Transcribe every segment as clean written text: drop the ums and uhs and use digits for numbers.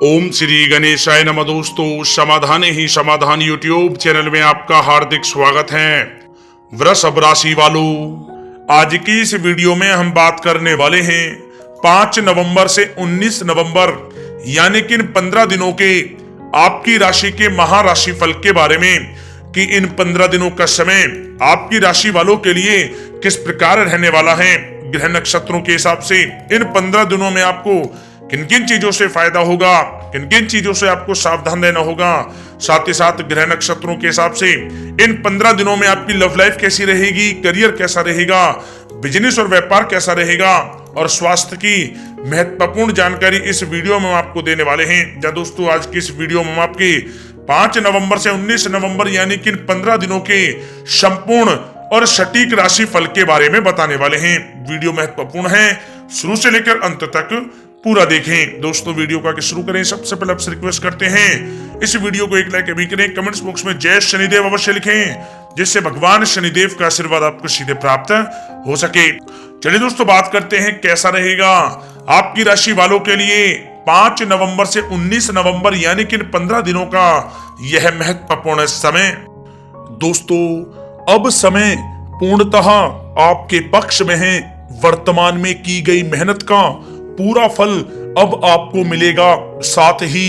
ओम श्री गणेशाय नमः। दोस्तों, समाधान ही समाधान यूट्यूब चैनल में आपका हार्दिक स्वागत है। वृषभ राशि वालों, आज की इस वीडियो में हम बात करने वाले हैं 5 नवंबर से 19 नवंबर यानी कि इन 15 दिनों के आपकी राशि के महाराशि फल के बारे में कि इन 15 दिनों का समय आपकी राशि वालों के लिए किस प्रकार रहने वाला है। ग्रह नक्षत्रों के हिसाब से इन 15 दिनों में आपको किन किन चीजों से फायदा होगा, किन किन चीजों से आपको सावधान रहना होगा, साथ ही साथ ग्रह नक्षत्रों के हिसाब से इन 15 दिनों में आपकी लव लाइफ कैसी रहेगी, करियर कैसा रहेगा, बिजनेस और व्यापार कैसा रहेगा और स्वास्थ्य की महत्वपूर्ण जानकारी इस वीडियो में हम आपको देने वाले हैं। जा दोस्तों, आज की इस वीडियो में हम आपके 5 नवंबर से 19 नवंबर यानी कि इन 15 दिनों के संपूर्ण और सटीक राशि फल के बारे में बताने वाले हैं। वीडियो महत्वपूर्ण है, शुरू से लेकर अंत तक पूरा देखें। दोस्तों, वीडियो को आगे शुरू करें सबसे पहले आपसे रिक्वेस्ट करते हैं इस वीडियो को एक लाइक अभी करें, कमेंट्स बॉक्स में जय शनिदेव अवश्य लिखें जिससे भगवान शनिदेव का आशीर्वाद आपको सीधे प्राप्त हो सके। चलिए दोस्तों, बात करते हैं कैसा रहेगा आपकी राशि वालों के लिए 5 नवंबर से 19 नवंबर यानी कि 15 दिनों का यह महत्वपूर्ण समय। दोस्तों, अब समय पूर्णतः आपके पक्ष में है। वर्तमान में की गई मेहनत का पूरा फल अब आपको मिलेगा। साथ ही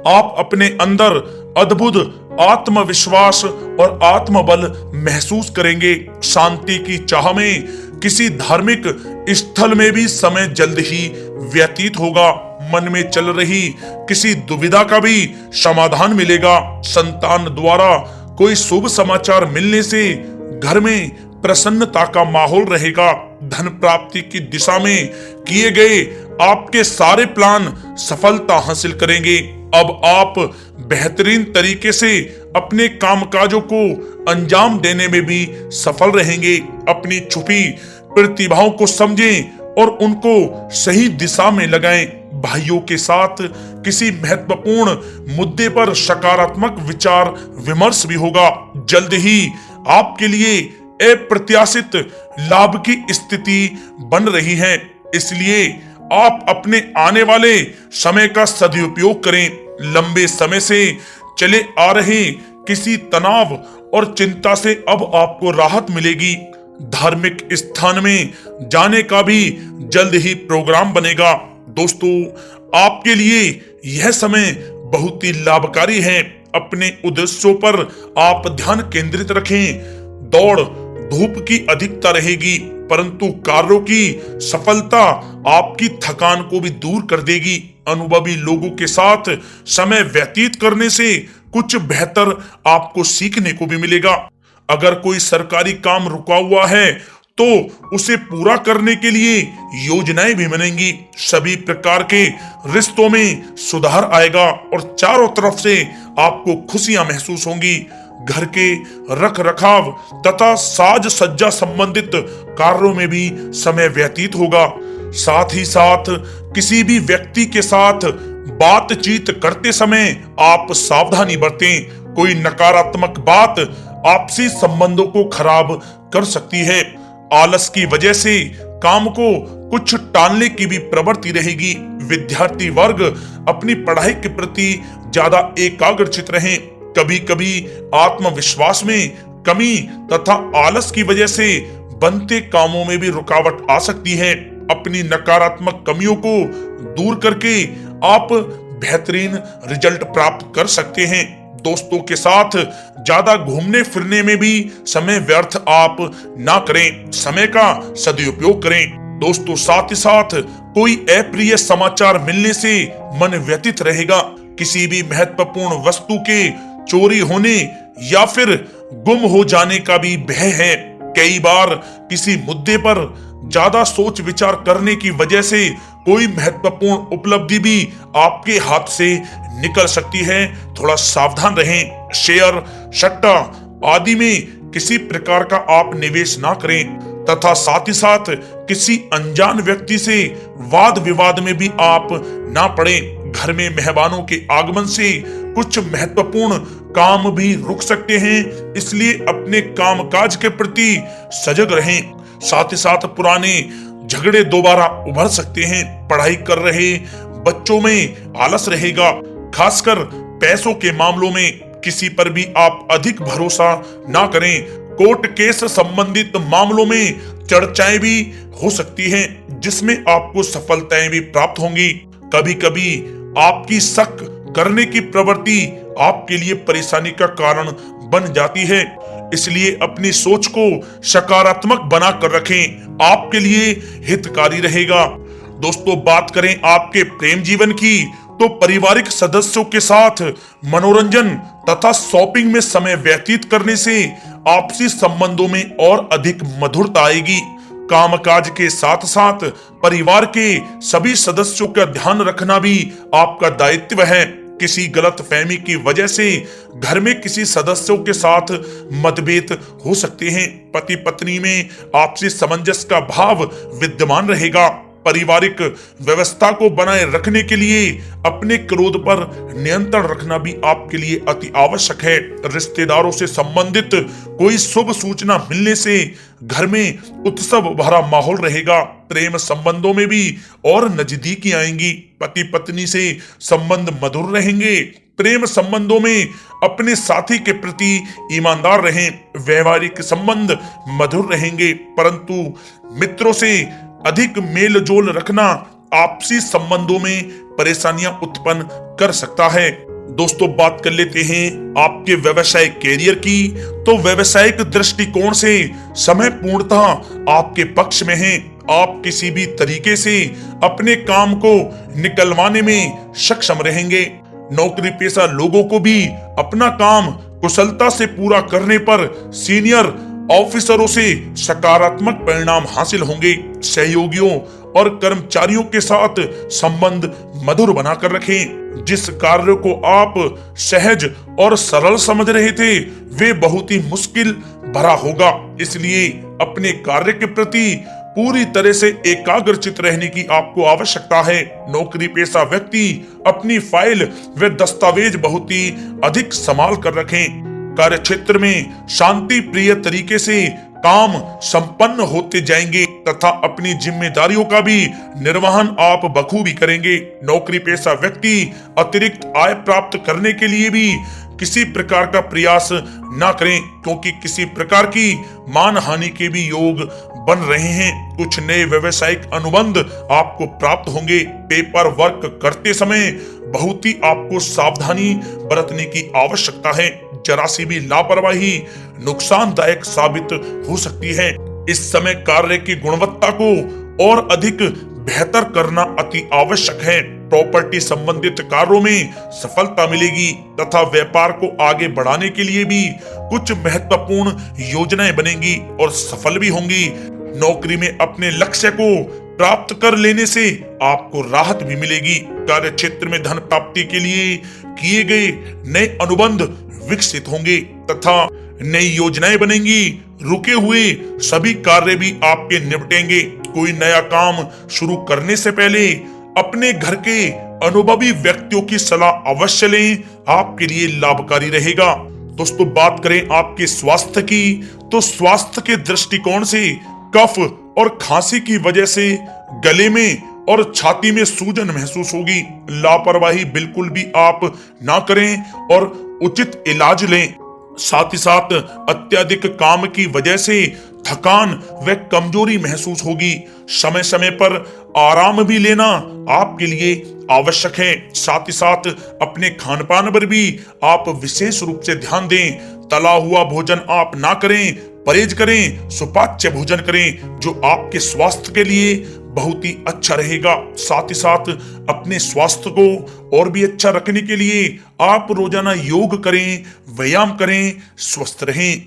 आप अपने अंदर अद्भुत आत्मविश्वास और आत्मबल महसूस करेंगे। शांति की चाह में किसी धार्मिक स्थल में भी समय जल्द ही व्यतीत होगा। मन में चल रही किसी दुविधा का भी समाधान मिलेगा। संतान द्वारा कोई शुभ समाचार मिलने से घर में प्रसन्नता का माहौल रहेगा। धन प्राप्ति की दिशा में किए गए आपके सारे प्लान सफलता हासिल करेंगे। अब आप बेहतरीन तरीके से अपने कामकाजों को अंजाम देने में भी सफल रहेंगे। अपनी छुपी प्रतिभाओं को समझें और उनको सही दिशा में लगाएं। भाइयों के साथ किसी महत्वपूर्ण मुद्दे पर सकारात्मक विचार विमर्श भी होगा। जल्द ही आपके लिए अप्रत्याशित लाभ की स्थिति बन रही है, इसलिए आप अपने आने वाले समय का सदुपयोग करें। लंबे समय से चले आ रहे किसी तनाव और चिंता से अब आपको राहत मिलेगी। धार्मिक स्थान में जाने का भी जल्द ही प्रोग्राम बनेगा। दोस्तों, आपके लिए यह समय बहुत ही लाभकारी है। अपने उद्देश्यों पर आप ध्यान केंद्रित रखें। दौड़ धूप की अधिकता रहेगी, परंतु कार्यों की सफलता आपकी थकान को भी दूर कर देगी। अनुभवी लोगों के साथ समय व्यतीत करने से कुछ बेहतर आपको सीखने को भी मिलेगा। अगर कोई सरकारी काम रुका हुआ है तो उसे पूरा करने के लिए योजनाएं भी बनेंगी। सभी प्रकार के रिश्तों में सुधार आएगा और चारों तरफ से आपको खुशियां महसूस होंगी। घर के रख रखाव तथा साज सज्जा संबंधित कार्यों में भी समय व्यतीत होगा। साथ ही साथ किसी भी व्यक्ति के साथ बातचीत करते समय आप सावधानी बरतें। कोई नकारात्मक बात आपसी संबंधों को खराब कर सकती है। आलस की वजह से काम को कुछ टालने की भी प्रवृत्ति रहेगी। विद्यार्थी वर्ग अपनी पढ़ाई के प्रति ज्यादा एकाग्रचित रहें। कभी कभी आत्मविश्वास में कमी तथा आलस की वजह से बनते कामों में भी रुकावट आ सकती है। अपनी नकारात्मक कमियों को दूर करके आप बेहतरीन रिजल्ट प्राप्त कर सकते हैं। दोस्तों के साथ ज्यादा घूमने फिरने में भी समय व्यर्थ आप ना करें, समय का सदुपयोग करें। दोस्तों, साथ ही साथ कोई अप्रिय समाचार मिलने से मन व्यतीत रहेगा। किसी भी महत्वपूर्ण वस्तु के चोरी होने या फिर गुम हो जाने का भी भय है। कई बार किसी मुद्दे पर ज्यादा सोच विचार करने की वजह से कोई महत्वपूर्ण उपलब्धि भी आपके हाथ से निकल सकती है। थोड़ा सावधान रहें। शेयर सट्टा आदि में किसी प्रकार का आप निवेश ना करें तथा साथ ही साथ किसी अनजान व्यक्ति से वाद विवाद में भी आप ना पड़ें। घर में मेहमानों के आगमन से कुछ महत्वपूर्ण काम भी रुक सकते हैं, इसलिए अपने कामकाज के प्रति सजग रहें। साथ ही साथ पुराने झगड़े दोबारा उभर सकते हैं। पढ़ाई कर रहे बच्चों में आलस रहेगा। खासकर पैसों के मामलों में किसी पर भी आप अधिक भरोसा ना करें। कोर्ट केस संबंधित मामलों में चर्चाएं भी हो सकती हैं, जिसमें आपको सफलताएं भी प्राप्त होंगी। कभी कभी आपकी शक करने की प्रवृत्ति आपके लिए परेशानी का कारण बन जाती है, इसलिए अपनी सोच को सकारात्मक बनाकर रखें, आपके लिए हितकारी रहेगा। दोस्तों, बात करें आपके प्रेम जीवन की, तो पारिवारिक सदस्यों के साथ मनोरंजन तथा शॉपिंग में समय व्यतीत करने से आपसी संबंधों में और अधिक मधुरता आएगी। कामकाज के साथ साथ परिवार के सभी सदस्यों का ध्यान रखना भी आपका दायित्व है। किसी गलतफहमी की वजह से घर में किसी सदस्यों के साथ मतभेद हो सकते हैं। पति पत्नी में आपसी सामंजस्य का भाव विद्यमान रहेगा। पारिवारिक व्यवस्था को बनाए रखने के लिए अपने क्रोध पर नियंत्रण रखना भी आपके लिए अति आवश्यक है। रिश्तेदारों से संबंधित कोई शुभ सूचना मिलने से घर में उत्सव भरा माहौल रहेगा। प्रेम संबंधों में भी और नजदीकी आएंगी। पति पत्नी से संबंध मधुर रहेंगे। प्रेम संबंधों में अपने साथी के प्रति ईमानदार रहें। वैवाहिक संबंध मधुर रहेंगे, परंतु मित्रों से अधिक मेल जोल रखना आपसी संबंधों में परेशानियां उत्पन्न कर सकता है। दोस्तों, बात कर लेते हैं आपके व्यवसायिक कैरियर की। तो व्यवसायिक दृष्टिकोण से समय पूर्णतः आपके पक्ष में है। आप किसी भी तरीके से अपने काम को निकलवाने में सक्षम रहेंगे। नौकरी पेशा लोगों को भी अपना काम कुशलता से पूरा करने पर सीनियर ऑफिसरों से सकारात्मक परिणाम हासिल होंगे। सहयोगियों और कर्मचारियों के साथ संबंध मधुर बनाकर रखें। जिस कार्य को आप सहज और सरल समझ रहे थे, वे बहुत ही मुश्किल भरा होगा। इसलिए अपने कार्य के प्रति पूरी तरह से एकाग्रचित रहने की आपको आवश्यकता है। नौकरी पेशा व्यक्ति अपनी फाइल व दस्तावेज बहुत ही अधिक संभाल कर रखें। कार्य क्षेत्र में शांति प्रिय तरीके से काम संपन्न होते जाएंगे तथा अपनी जिम्मेदारियों का भी निर्वहन आप बखूबी करेंगे। नौकरी पेशा व्यक्ति अतिरिक्त आय प्राप्त करने के लिए भी किसी प्रकार का प्रयास न करें, क्योंकि किसी प्रकार की मान हानि के भी योग बन रहे हैं। कुछ नए व्यवसायिक अनुबंध आपको प्राप्त होंगे। पेपर वर्क करते समय बहुत ही आपको सावधानी बरतने की आवश्यकता है। जरा सी भी लापरवाही नुकसानदायक साबित हो सकती है। इस समय कार्य की गुणवत्ता को और अधिक बेहतर करना अति आवश्यक है। प्रॉपर्टी संबंधित कार्यों में सफलता मिलेगी तथा व्यापार को आगे बढ़ाने के लिए भी कुछ महत्वपूर्ण योजनाएं बनेंगी और सफल भी होंगी। नौकरी में अपने लक्ष्य को प्राप्त कर लेने से आपको राहत भी मिलेगी। कार्य क्षेत्र में धन प्राप्ति के लिए किए गए नए अनुबंध विकसित होंगे तथा नई योजनाएं बनेंगी। रुके हुए सभी कार्य भी आपके निपटेंगे। कोई नया काम शुरू करने से पहले अपने घर के अनुभवी व्यक्तियों की सलाह अवश्य लें, आपके लिए लाभकारी रहेगा। दोस्तों, बात करें आपके स्वास्थ्य की, तो स्वास्थ्य के दृष्टिकोण से कफ और खांसी की वजह से गले में और छाती में सूजन महसूस होगी। लापरवाही बिल्कुल भी आप ना करें और उचित इलाज लें। साथ ही साथ अत्यधिक काम की वजह से थकान व कमजोरी महसूस होगी। समय समय पर आराम भी लेना आपके लिए आवश्यक है। साथ ही साथ अपने खान पान पर भी आप विशेष रूप से ध्यान दें। तला हुआ भोजन आप ना करें, परहेज करें, सुपाच्य भोजन करें, जो आपके स्वास्थ्य के लिए बहुत ही अच्छा रहेगा। साथ ही साथ अपने स्वास्थ्य को और भी अच्छा रखने के लिए आप रोजाना योग करें, व्यायाम करें, स्वस्थ रहें।